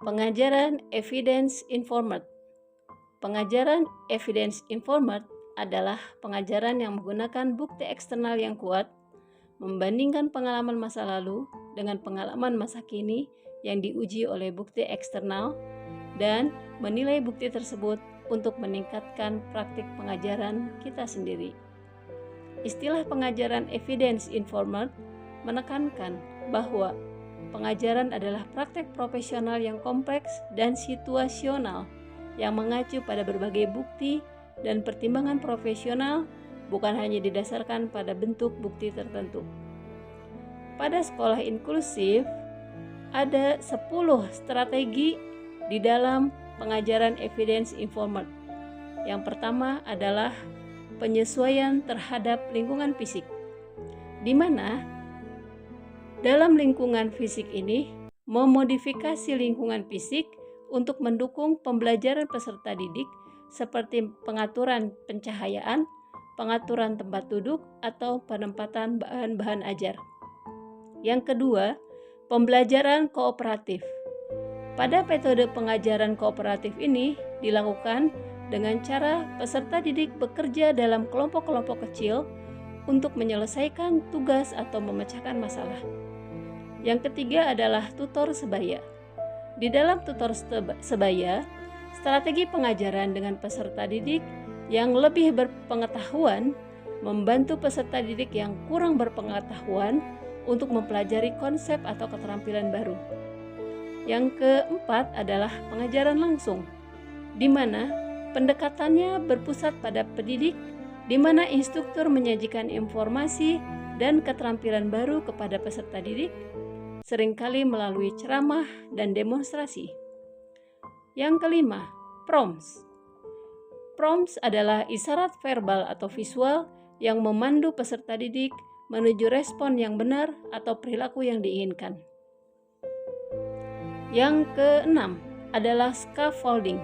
Pengajaran Evidence Informed. Pengajaran Evidence Informed adalah pengajaran yang menggunakan bukti eksternal yang kuat, membandingkan pengalaman masa lalu dengan pengalaman masa kini yang diuji oleh bukti eksternal, dan menilai bukti tersebut untuk meningkatkan praktik pengajaran kita sendiri. Istilah pengajaran Evidence Informed menekankan bahwa pengajaran adalah praktek profesional yang kompleks dan situasional yang mengacu pada berbagai bukti dan pertimbangan profesional, bukan hanya didasarkan pada bentuk bukti tertentu. Pada sekolah inklusif, ada 10 strategi di dalam pengajaran Evidence Informed. Yang pertama adalah penyesuaian terhadap lingkungan fisik, di mana dalam lingkungan fisik ini memodifikasi lingkungan fisik untuk mendukung pembelajaran peserta didik seperti pengaturan pencahayaan, pengaturan tempat duduk, atau penempatan bahan-bahan ajar. Yang kedua, pembelajaran kooperatif. Pada metode pengajaran kooperatif ini dilakukan dengan cara peserta didik bekerja dalam kelompok-kelompok kecil untuk menyelesaikan tugas atau memecahkan masalah. Yang ketiga adalah tutor sebaya. Di dalam tutor sebaya, strategi pengajaran dengan peserta didik yang lebih berpengetahuan membantu peserta didik yang kurang berpengetahuan untuk mempelajari konsep atau keterampilan baru. Yang keempat adalah pengajaran langsung, di mana pendekatannya berpusat pada pendidik, di mana instruktur menyajikan informasi dan keterampilan baru kepada peserta didik, seringkali melalui ceramah dan demonstrasi. Yang kelima, prompts. Prompts adalah isyarat verbal atau visual yang memandu peserta didik menuju respon yang benar atau perilaku yang diinginkan. Yang keenam adalah scaffolding.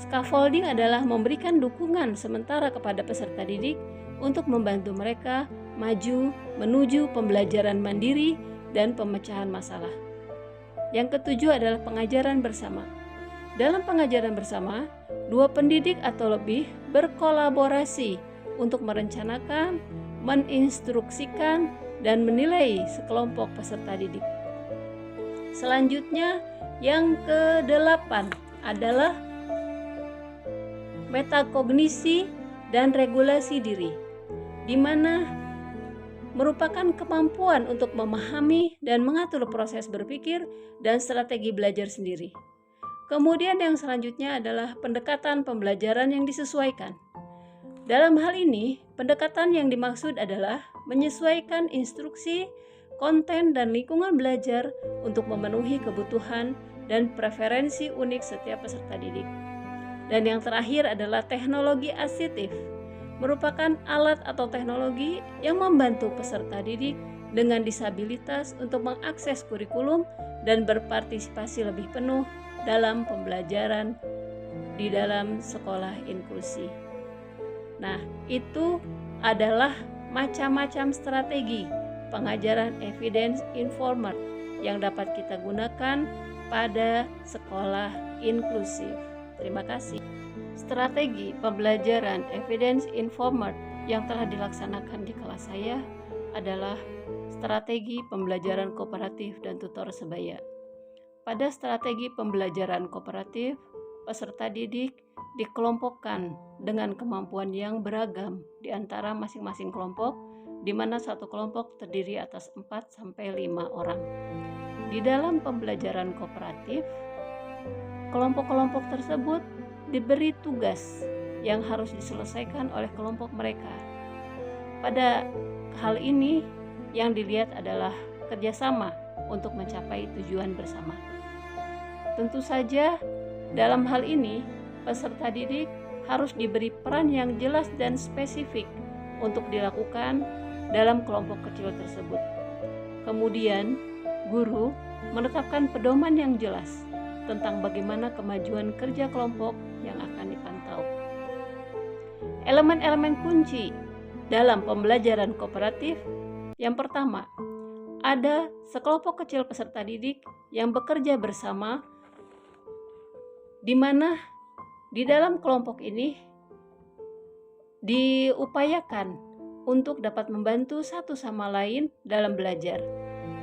Scaffolding adalah memberikan dukungan sementara kepada peserta didik untuk membantu mereka maju menuju pembelajaran mandiri dan pemecahan masalah. Yang ketujuh adalah pengajaran bersama. Dalam pengajaran bersama, dua pendidik atau lebih berkolaborasi untuk merencanakan, meninstruksikan, dan menilai sekelompok peserta didik. Selanjutnya, yang ke-8 adalah metakognisi dan regulasi diri, di mana merupakan kemampuan untuk memahami dan mengatur proses berpikir dan strategi belajar sendiri. Kemudian yang selanjutnya adalah pendekatan pembelajaran yang disesuaikan. Dalam hal ini, pendekatan yang dimaksud adalah menyesuaikan instruksi, konten, dan lingkungan belajar untuk memenuhi kebutuhan dan preferensi unik setiap peserta didik. Dan yang terakhir adalah teknologi asistif, merupakan alat atau teknologi yang membantu peserta didik dengan disabilitas untuk mengakses kurikulum dan berpartisipasi lebih penuh dalam pembelajaran di dalam sekolah inklusi. Nah, itu adalah macam-macam strategi pengajaran evidence informed yang dapat kita gunakan pada sekolah inklusif. Terima kasih. Strategi pembelajaran evidence informed yang telah dilaksanakan di kelas saya adalah strategi pembelajaran kooperatif dan tutor sebaya. Pada strategi pembelajaran kooperatif, peserta didik dikelompokkan dengan kemampuan yang beragam di antara masing-masing kelompok, di mana satu kelompok terdiri atas 4-5 orang. Di dalam pembelajaran kooperatif, kelompok-kelompok tersebut diberi tugas yang harus diselesaikan oleh kelompok mereka. Pada hal ini yang dilihat adalah kerjasama untuk mencapai tujuan bersama. Tentu saja dalam hal ini peserta didik harus diberi peran yang jelas dan spesifik untuk dilakukan dalam kelompok kecil tersebut. Kemudian guru menetapkan pedoman yang jelas tentang bagaimana kemajuan kerja kelompok yang akan dipantau. Elemen-elemen kunci dalam pembelajaran kooperatif, yang pertama, ada sekelompok kecil peserta didik yang bekerja bersama di mana di dalam kelompok ini diupayakan untuk dapat membantu satu sama lain dalam belajar.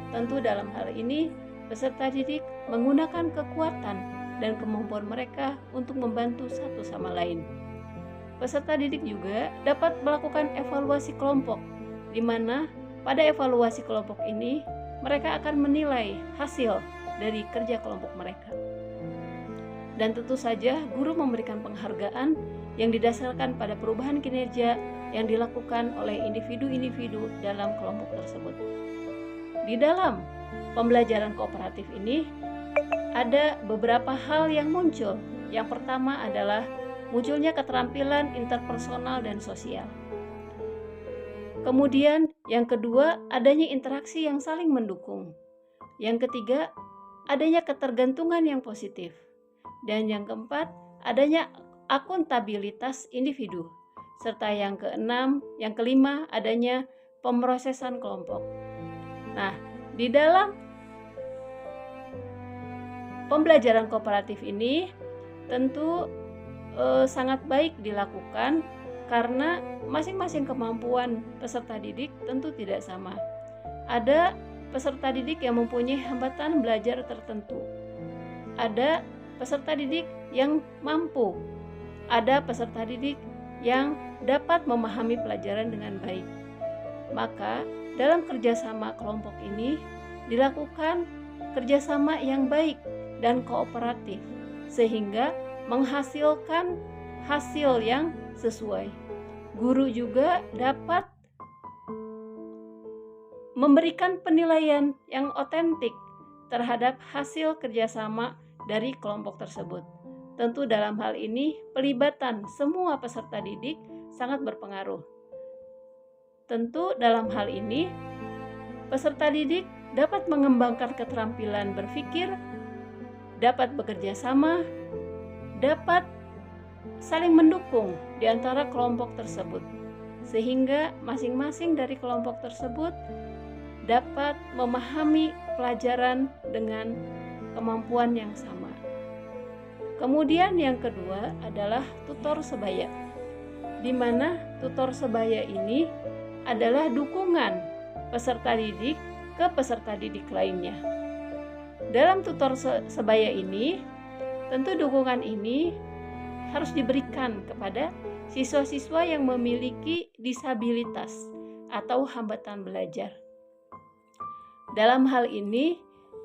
Tentu dalam hal ini peserta didik menggunakan kekuatan dan kemampuan mereka untuk membantu satu sama lain. Peserta didik juga dapat melakukan evaluasi kelompok, di mana pada evaluasi kelompok ini mereka akan menilai hasil dari kerja kelompok mereka. Dan tentu saja guru memberikan penghargaan yang didasarkan pada perubahan kinerja yang dilakukan oleh individu-individu dalam kelompok tersebut. Di dalam pembelajaran kooperatif ini ada beberapa hal yang muncul. Yang pertama adalah munculnya keterampilan interpersonal dan sosial. Kemudian yang kedua, adanya interaksi yang saling mendukung. Yang ketiga, adanya ketergantungan yang positif. Dan yang keempat, adanya akuntabilitas individu. Serta yang keenam, yang kelima, adanya pemrosesan kelompok. Nah, di dalam pembelajaran kooperatif ini tentu sangat baik dilakukan karena masing-masing kemampuan peserta didik tentu tidak sama. Ada peserta didik yang mempunyai hambatan belajar tertentu. Ada peserta didik yang mampu. Ada peserta didik yang dapat memahami pelajaran dengan baik. Maka dalam kerjasama kelompok ini dilakukan kerjasama yang baik dan kooperatif sehingga menghasilkan hasil yang sesuai. Guru juga dapat memberikan penilaian yang otentik terhadap hasil kerjasama dari kelompok tersebut. Tentu dalam hal ini pelibatan semua peserta didik sangat berpengaruh. Tentu dalam hal ini peserta didik dapat mengembangkan keterampilan berpikir, dapat bekerja sama, dapat saling mendukung di antara kelompok tersebut, sehingga masing-masing dari kelompok tersebut dapat memahami pelajaran dengan kemampuan yang sama. Kemudian yang kedua adalah tutor sebaya, di mana tutor sebaya ini adalah dukungan peserta didik ke peserta didik lainnya. Dalam tutor sebaya ini, tentu dukungan ini harus diberikan kepada siswa-siswa yang memiliki disabilitas atau hambatan belajar. Dalam hal ini,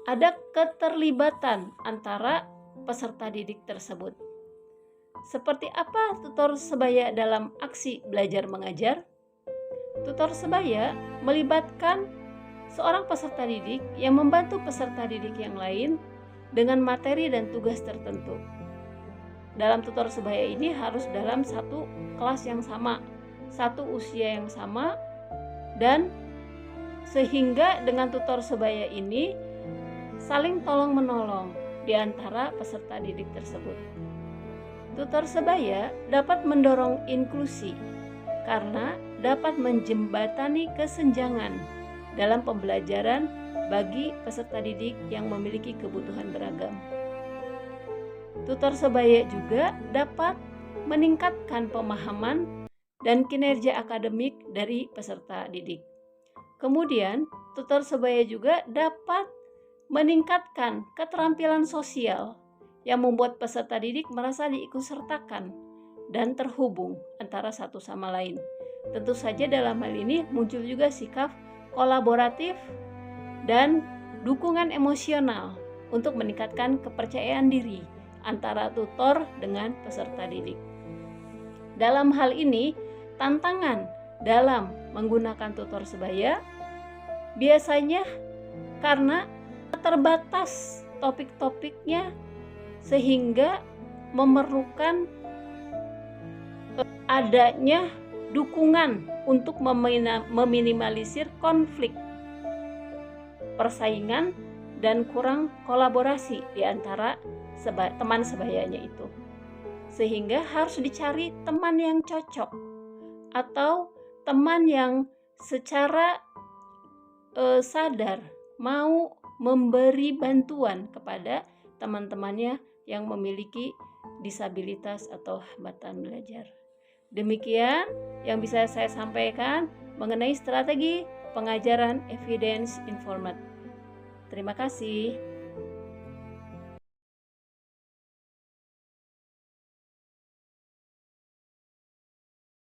ada keterlibatan antara peserta didik tersebut. Seperti apa tutor sebaya dalam aksi belajar mengajar? Tutor sebaya melibatkan seorang peserta didik yang membantu peserta didik yang lain dengan materi dan tugas tertentu. Dalam tutor sebaya ini harus dalam satu kelas yang sama, satu usia yang sama, dan sehingga dengan tutor sebaya ini saling tolong-menolong di antara peserta didik tersebut. Tutor sebaya dapat mendorong inklusi karena dapat menjembatani kesenjangan dalam pembelajaran bagi peserta didik yang memiliki kebutuhan beragam. Tutor sebaya juga dapat meningkatkan pemahaman dan kinerja akademik dari peserta didik. Kemudian, tutor sebaya juga dapat meningkatkan keterampilan sosial yang membuat peserta didik merasa diikutsertakan dan terhubung antara satu sama lain. Tentu saja dalam hal ini muncul juga sikap kolaboratif dan dukungan emosional untuk meningkatkan kepercayaan diri antara tutor dengan peserta didik. Dalam hal ini, tantangan dalam menggunakan tutor sebaya biasanya karena terbatas topik-topiknya sehingga memerlukan adanya dukungan untuk meminimalisir konflik, persaingan, dan kurang kolaborasi di antara teman sebayanya itu. Sehingga harus dicari teman yang cocok atau teman yang secara sadar mau memberi bantuan kepada teman-temannya yang memiliki disabilitas atau hambatan belajar. Demikian yang bisa saya sampaikan mengenai strategi pengajaran evidence informed. Terima kasih.